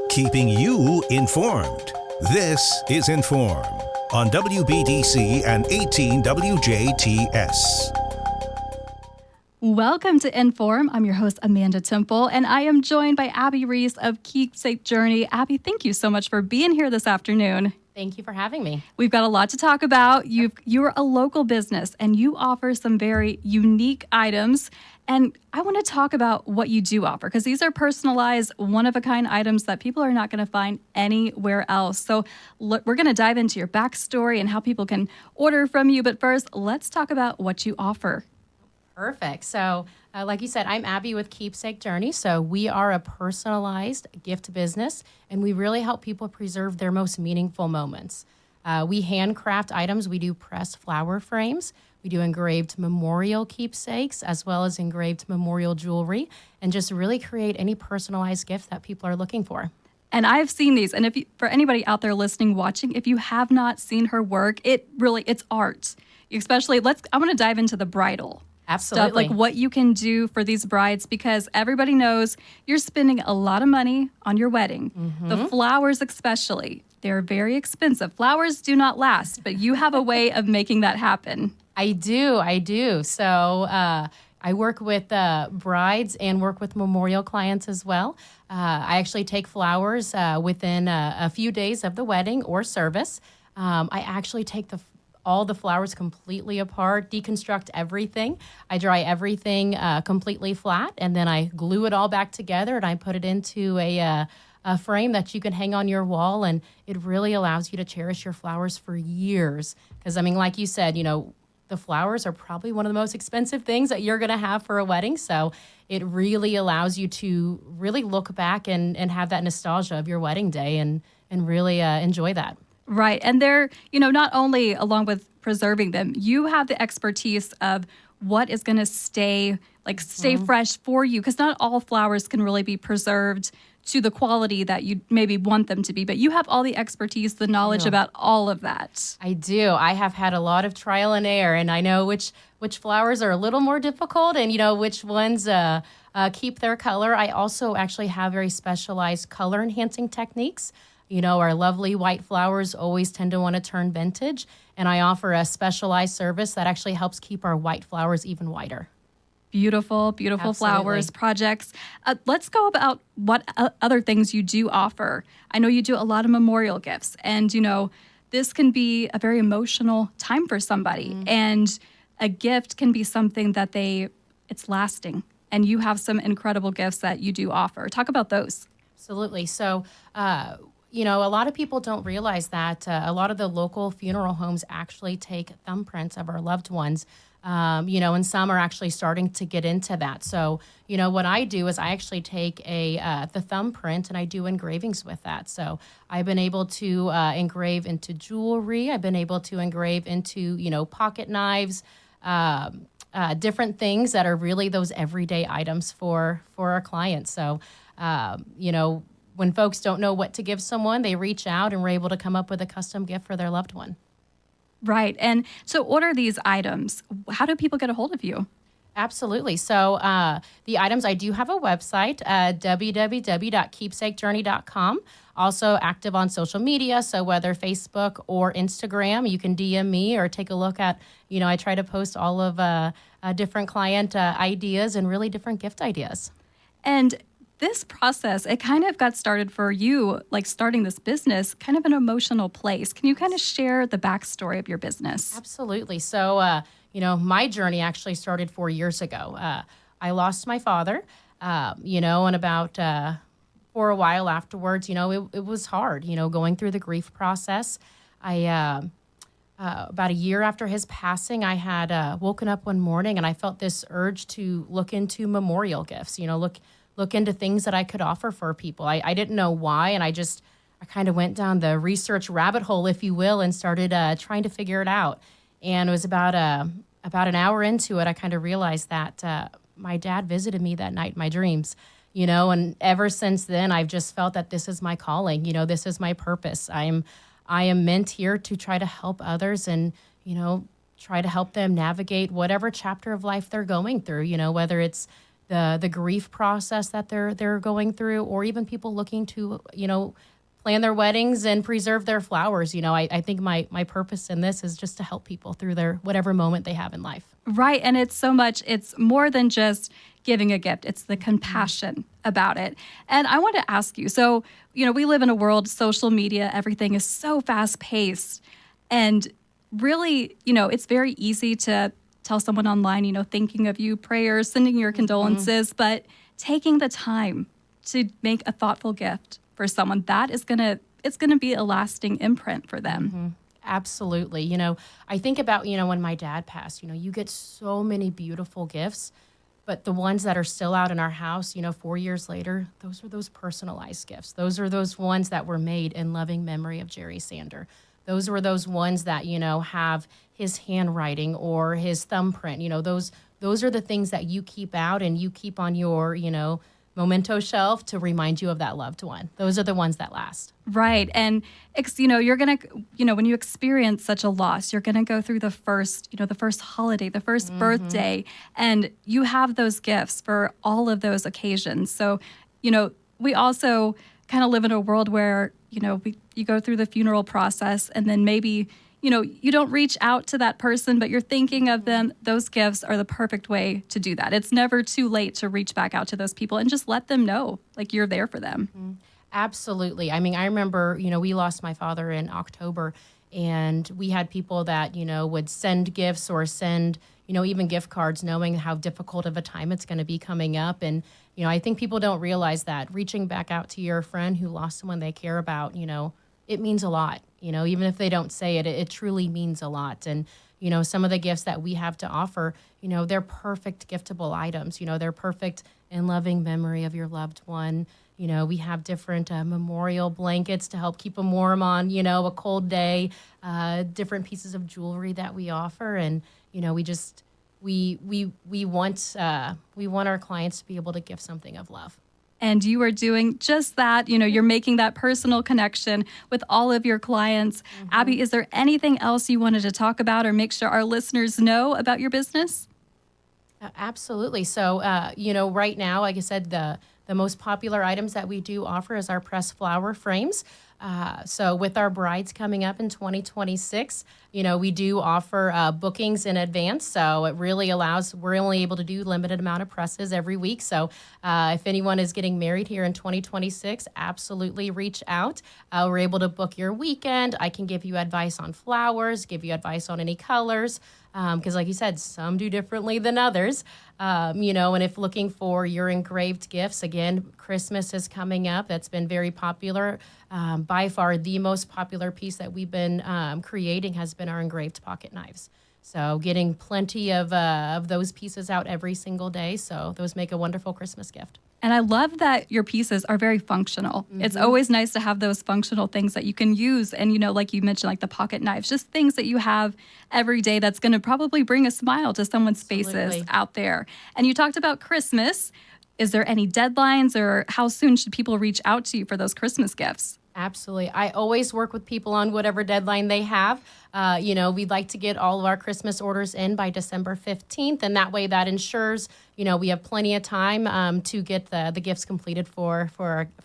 Keeping you informed. This is In.form on WBDC and 18 WJTS. Welcome to In.form. I'm your host, Amanda Tempel, and I am joined by Abby Rees of Keepsake Journey. Abby, thank you so much for being here this afternoon. Thank you for having me. We've got a lot to talk about. You're a local business, and you offer some very unique items. And I want to talk about what you do offer, because these are personalized, one-of-a-kind items that people are not going to find anywhere else. So we're going to dive into your backstory and how people can order from you. But first, let's talk about what you offer. Perfect. So, like you said, I'm Abby with Keepsake Journey. So we are a personalized gift business, and we really help people preserve their most meaningful moments. We handcraft items. We do pressed flower frames. We do engraved memorial keepsakes, as well as engraved memorial jewelry, and just really create any personalized gift that people are looking for. And I've seen these. And for anybody out there listening, watching, if you have not seen her work, it's art. Especially, I want to dive into the bridal. Absolutely. Stuff, like what you can do for these brides, because everybody knows you're spending a lot of money on your wedding. Mm-hmm. The flowers especially, they're very expensive. Flowers do not last, but you have a way of making that happen. I do. So I work with brides and work with memorial clients as well. I actually take flowers within a few days of the wedding or service. I actually take all the flowers completely apart, deconstruct everything. I dry everything completely flat, and then I glue it all back together, and I put it into a frame that you can hang on your wall, and it really allows you to cherish your flowers for years. Because, I mean, like you said, the flowers are probably one of the most expensive things that you're going to have for a wedding, so it really allows you to really look back and have that nostalgia of your wedding day and really enjoy that. Right. And they're, not only along with preserving them, you have the expertise of what is going to stay fresh for you, because not all flowers can really be preserved to the quality that you maybe want them to be. But you have all the expertise, the knowledge about all of that. I do. I have had a lot of trial and error, and I know which flowers are a little more difficult and, which ones keep their color. I also actually have very specialized color enhancing techniques. Our lovely white flowers always tend to want to turn vintage, and I offer a specialized service that actually helps keep our white flowers even whiter. Beautiful, beautiful flowers, projects. Let's go about what other things you do offer. I know you do a lot of memorial gifts, and, this can be a very emotional time for somebody, and a gift can be something that it's lasting, and you have some incredible gifts that you do offer. Talk about those. Absolutely. So, a lot of people don't realize that a lot of the local funeral homes actually take thumbprints of our loved ones, and some are actually starting to get into that. So, what I do is I actually take the thumbprint and I do engravings with that. So I've been able to engrave into jewelry. I've been able to engrave into, pocket knives, different things that are really those everyday items for our clients. So, when folks don't know what to give someone, they reach out and we're able to come up with a custom gift for their loved one. Right. And so order these items. How do people get a hold of you? Absolutely. So the items, I do have a website, www.keepsakejourney.com. Also active on social media. So whether Facebook or Instagram, you can DM me or take a look at, I try to post all of different client ideas and really different gift ideas. And this process, it kind of got started for you, like starting this business, kind of an emotional place. Can you kind of share the backstory of your business? Absolutely. So, my journey actually started 4 years ago. I lost my father, and about for a while afterwards, it was hard, going through the grief process. About a year after his passing, I had woken up one morning and I felt this urge to look into memorial gifts, look into things that I could offer for people. I didn't know why, and I kind of went down the research rabbit hole, if you will, and started trying to figure it out. And it was about an hour into it, I kind of realized that my dad visited me that night in my dreams, and ever since then, I've just felt that this is my calling, this is my purpose. I am meant here to try to help others and, try to help them navigate whatever chapter of life they're going through, whether it's the grief process that they're going through, or even people looking to, plan their weddings and preserve their flowers. I think my purpose in this is just to help people through their whatever moment they have in life. Right. And it's more than just giving a gift. It's the compassion about it. And I want to ask you, so, we live in a world, social media, everything is so fast paced. And really, it's very easy to tell someone online, thinking of you, prayers, sending your condolences, but taking the time to make a thoughtful gift for someone, it's going to be a lasting imprint for them. Mm-hmm. Absolutely. I think about, when my dad passed, you get so many beautiful gifts, but the ones that are still out in our house, 4 years later, those are those personalized gifts. Those are those ones that were made in loving memory of Jerry Sander. Those were those ones that, have his handwriting or his thumbprint. Those are the things that you keep out and you keep on your, memento shelf to remind you of that loved one. Those are the ones that last. Right. And, you're going to, when you experience such a loss, you're going to go through the first holiday, the first birthday, and you have those gifts for all of those occasions. So, we also kind of live in a world where, you go through the funeral process and then maybe, you don't reach out to that person, but you're thinking of them. Those gifts are the perfect way to do that. It's never too late to reach back out to those people and just let them know, like, you're there for them. Mm-hmm. Absolutely. I mean, I remember, we lost my father in October, and we had people that, would send gifts or send, even gift cards, knowing how difficult of a time it's going to be coming up. And, I think people don't realize that reaching back out to your friend who lost someone they care about, it means a lot. Even if they don't say it, it truly means a lot. And, some of the gifts that we have to offer, they're perfect giftable items. They're perfect in loving memory of your loved one. We have different memorial blankets to help keep them warm on, a cold day, different pieces of jewelry that we offer. And, we want our clients to be able to give something of love. And you are doing just that. You're making that personal connection with all of your clients. Mm-hmm. Abby, is there anything else you wanted to talk about or make sure our listeners know about your business? Absolutely. So, right now, like I said, the most popular items that we do offer is our pressed flower frames. So with our brides coming up in 2026, we do offer bookings in advance. So it really allows, we're only able to do limited amount of presses every week. So if anyone is getting married here in 2026, absolutely reach out. We're able to book your weekend. I can give you advice on flowers, give you advice on any colors. Because like you said, some do differently than others, and if looking for your engraved gifts, again, Christmas is coming up. That's been very popular. By far, the most popular piece that we've been creating has been our engraved pocket knives. So getting plenty of those pieces out every single day. So those make a wonderful Christmas gift. And I love that your pieces are very functional. Mm-hmm. It's always nice to have those functional things that you can use. And, like you mentioned, like the pocket knives, just things that you have every day that's going to probably bring a smile to someone's faces out there. And you talked about Christmas. Is there any deadlines or how soon should people reach out to you for those Christmas gifts? Absolutely. I always work with people on whatever deadline they have. We'd like to get all of our Christmas orders in by December 15th. And that way that ensures, we have plenty of time to get the gifts completed for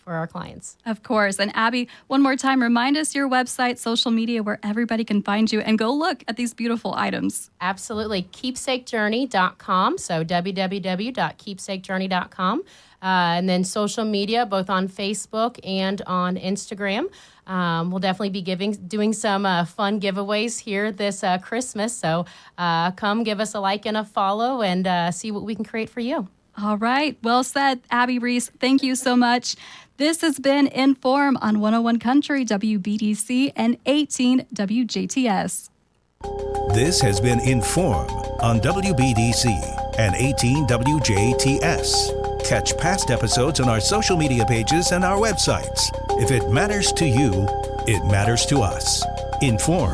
our clients. Of course. And Abby, one more time, remind us your website, social media, where everybody can find you and go look at these beautiful items. Absolutely. Keepsakejourney.com. So www.keepsakejourney.com. And then social media, both on Facebook and on Instagram. We'll definitely be doing some fun giveaways here this Christmas. So come give us a like and a follow and see what we can create for you. All right. Well said, Abby Rees. Thank you so much. This has been In.form on 101 Country, WBDC, and 18 WJTS. This has been In.form on WBDC and 18 WJTS. Catch past episodes on our social media pages and our websites. If it matters to you, it matters to us. In.form.